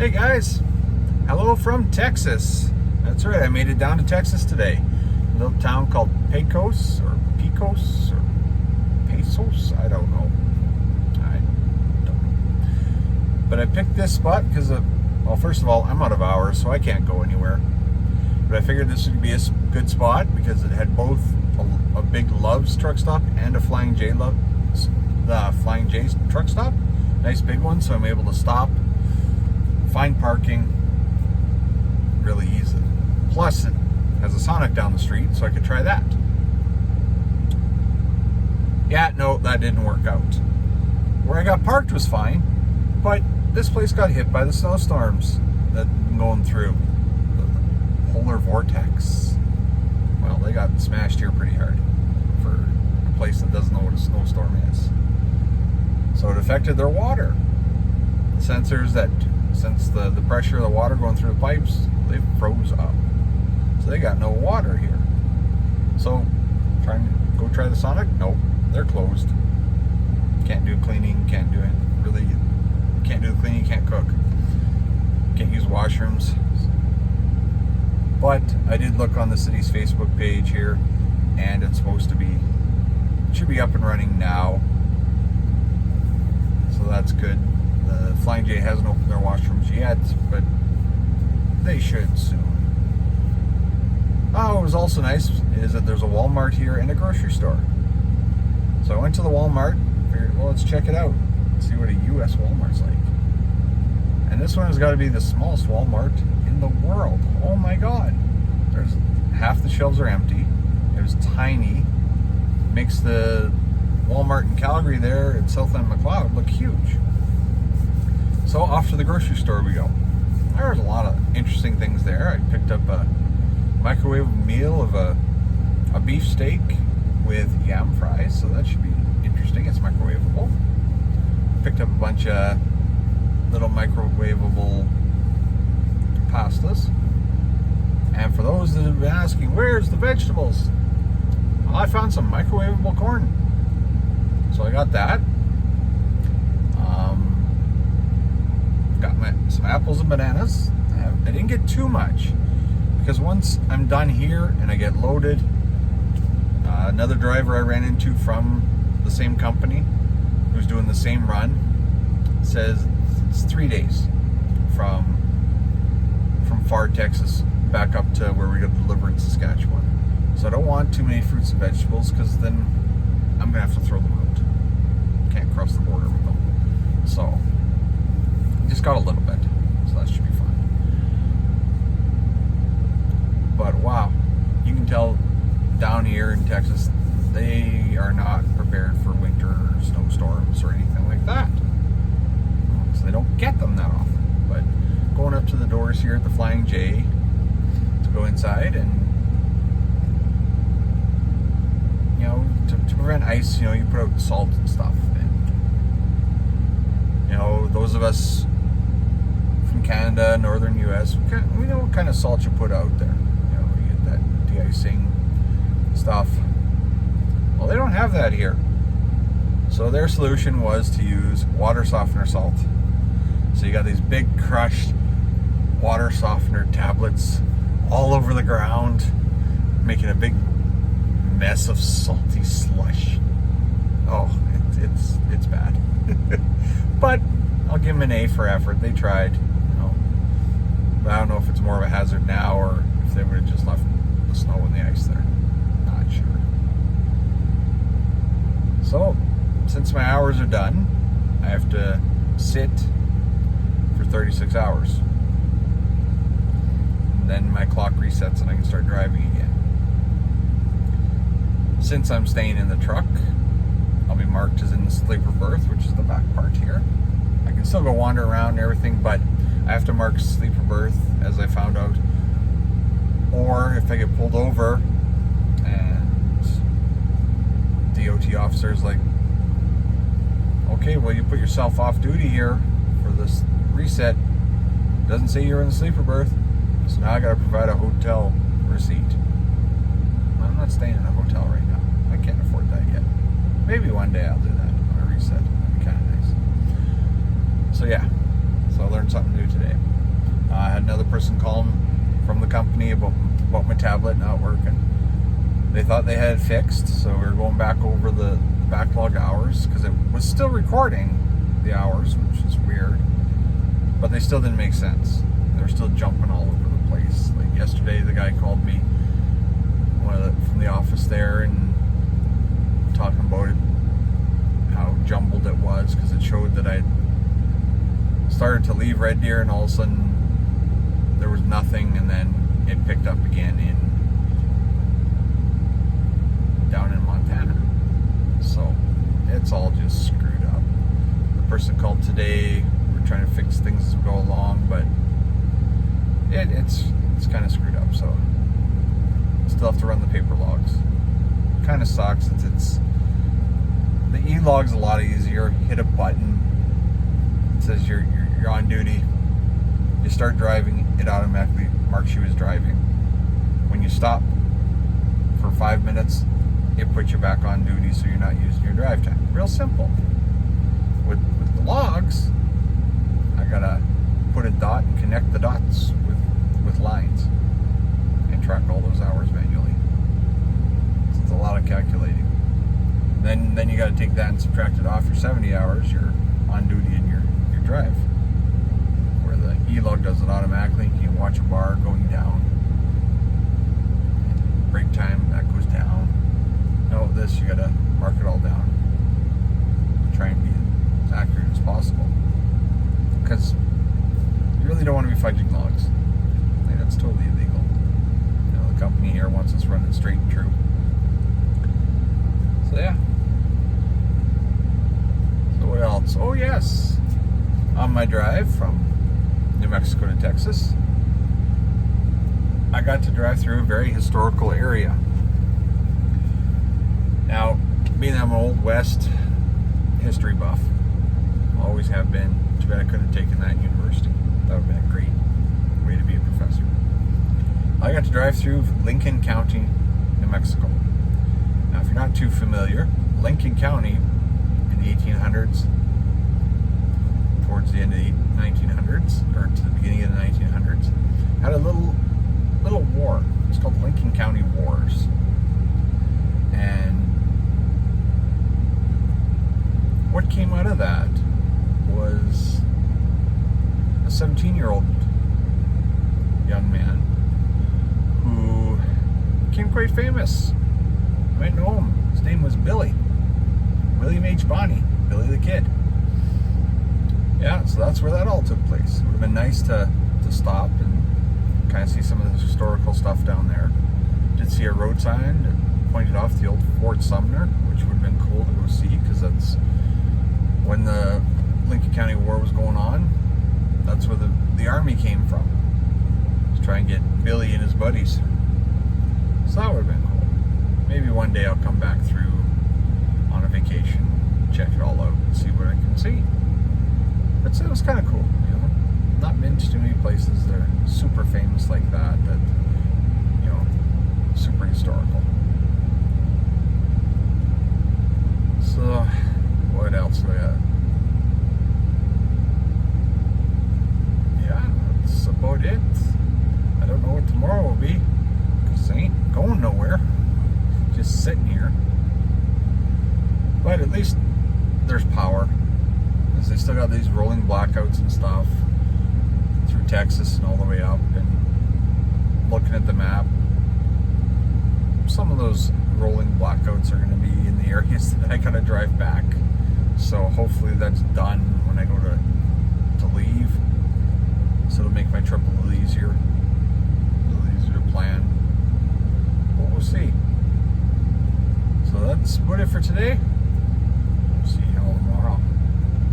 Hey guys, hello from Texas. That's right, I made it down to Texas today. A little town called Pecos or Pecos or Pesos, I don't know. But I picked this spot because well, first of all, I'm out of hours, so I can't go anywhere. But I figured this would be a good spot because it had both a big Love's truck stop and a Flying J the Flying J's truck stop. Nice big one, so I'm able to stop, find parking really easy. Plus, it has a Sonic down the street, so I could try that. Yeah, no, that didn't work out. Where I got parked was fine, but this place got hit by the snowstorms that have been going through. The polar vortex. Well, they got smashed here pretty hard for a place that doesn't know what a snowstorm is. So it affected their water. The sensors that sense the pressure of the water going through the pipes, they froze up. So they got no water here. So trying to go try the Sonic? Nope, they're closed. Can't do cleaning, can't do it. Really, can't do the cleaning, can't cook. Can't use washrooms. But I did look on the city's Facebook page here, and it's supposed to be, it should be up and running now. So that's good. The Flying J hasn't opened their washrooms yet, but they should soon. Oh, what was also nice is that there's a Walmart here and a grocery store. So I went to the Walmart, figured, well, let's check it out, see what a U.S. Walmart's like. And this one has got to be the smallest Walmart in the world. Oh my God. There's half the shelves are empty. It was tiny. Makes the Walmart in Calgary there at South End McLeod look huge. So off to the grocery store we go. There's a lot of interesting things there. I picked up a microwave meal of a beef steak with yam fries, so that should be interesting. It's microwavable. Picked up a bunch of little microwavable pastas. And for those that have been asking, where's the vegetables? Well, I found some microwavable corn. So I got that. Got some apples and bananas. I didn't get too much because once I'm done here and I get loaded, another driver I ran into from the same company who's doing the same run says it's 3 days from far Texas back up to where we got delivered in Saskatchewan. So I don't want too many fruits and vegetables because then I'm gonna have to throw them out. Can't cross the border with them. So just got a little bit, so that should be fine. But wow, you can tell down here in Texas they are not prepared for winter snowstorms or anything like that. So they don't get them that often. But going up to the doors here at the Flying J to go inside and, you know, to prevent ice, you know, you put out salt and stuff. And, you know, those of us from Canada, northern US, we know what kind of salt you put out there. You know, you get that de-icing stuff. Well, they don't have that here. So their solution was to use water softener salt. So you got these big crushed water softener tablets all over the ground, making a big mess of salty slush. Oh, it's bad. But I'll give them an A for effort. They tried. You know, but I don't know if it's more of a hazard now or if they would have just left the snow and the ice there. Not sure. So, since my hours are done, I have to sit for 36 hours. And then my clock resets and I can start driving again. Since I'm staying in the truck, I'll be marked as in the sleeper berth, which is the back part here. I can still go wander around and everything, but I have to mark sleeper berth, as I found out. Or if I get pulled over and DOT officer's like, okay, well, you put yourself off duty here for this reset. Doesn't say you're in the sleeper berth, so now I gotta provide a hotel receipt. I'm not staying in a hotel right now. I can't afford that yet. Maybe one day I'll do that on a reset. That'd be kind of nice. So yeah, so So I learned something new today. I had another person call from the company about my tablet not working. They thought they had it fixed, so we were going back over the backlog hours because it was still recording the hours, which is weird, but they still didn't make sense. They were still jumping all over the place. Like yesterday, the guy called me from the office there and talking about it, how jumbled it was because it showed that I started to leave Red Deer and all of a sudden there was nothing, and then it picked up again down in Montana. So it's all just screwed up. The person called today. We're trying to fix things as we go along, but it's kind of screwed up. So still have to run the paper logs. Kind of sucks. It's the e-log's a lot easier. You hit a button. It says you're on duty. You start driving, it automatically marks you as driving. When you stop for 5 minutes, it puts you back on duty, so you're not using your drive time. Real simple. With the logs, I gotta put a dot and connect the dots with lines and track all those hours manually. So it's a lot of calculating. Then you gotta take that and subtract it off your 70 hours. You're on duty in your drive. Where the e-log does it automatically. You can watch a bar going down. Break time, that goes down. Now with this, you gotta mark it all down. Try and be as accurate as possible. Because you really don't want to be fudging logs. I think that's totally illegal. You know, the company here wants us running straight and true. So yeah. So what else? Oh yes. On my drive from New Mexico to Texas, I got to drive through a very historical area. Now, being I'm an Old West history buff, always have been. Too bad I couldn't have taken that in university. That would have been a great way to be a professor. I got to drive through Lincoln County, New Mexico. Now, if you're not too familiar, Lincoln County in the 1800s, towards the end of the 1900s, or to the beginning of the 1900s, had a little war. It's called the Lincoln County Wars. And what came out of that was a 17-year-old young man who became quite famous. You might know him. His name was Billy. William H. Bonney. Billy the Kid. Yeah, so that's where that all took place. It would have been nice to stop and kind of see some of the historical stuff down there. Did see a road sign that pointed off the old Fort Sumner, which would have been cool to go see, because that's when the Lincoln County War was going on. That's where the army came from, to try and get Billy and his buddies. So that would have been cool. Maybe one day I'll come back through on a vacation, check it all out, and see what I can see. But it was kind of cool, you know. Not been to too many places that are super famous like that, you know, super historical. So, what else do I got? Yeah, that's about it. I don't know what tomorrow will be, because I ain't going nowhere. Just sitting here. But at least there's power. Because they still got these rolling blackouts and stuff through Texas and all the way up. And looking at the map, some of those rolling blackouts are going to be in the areas that I gotta drive back. So hopefully that's done when I go to leave. So it'll make my trip a little easier to plan. But we'll see. So that's about it for today.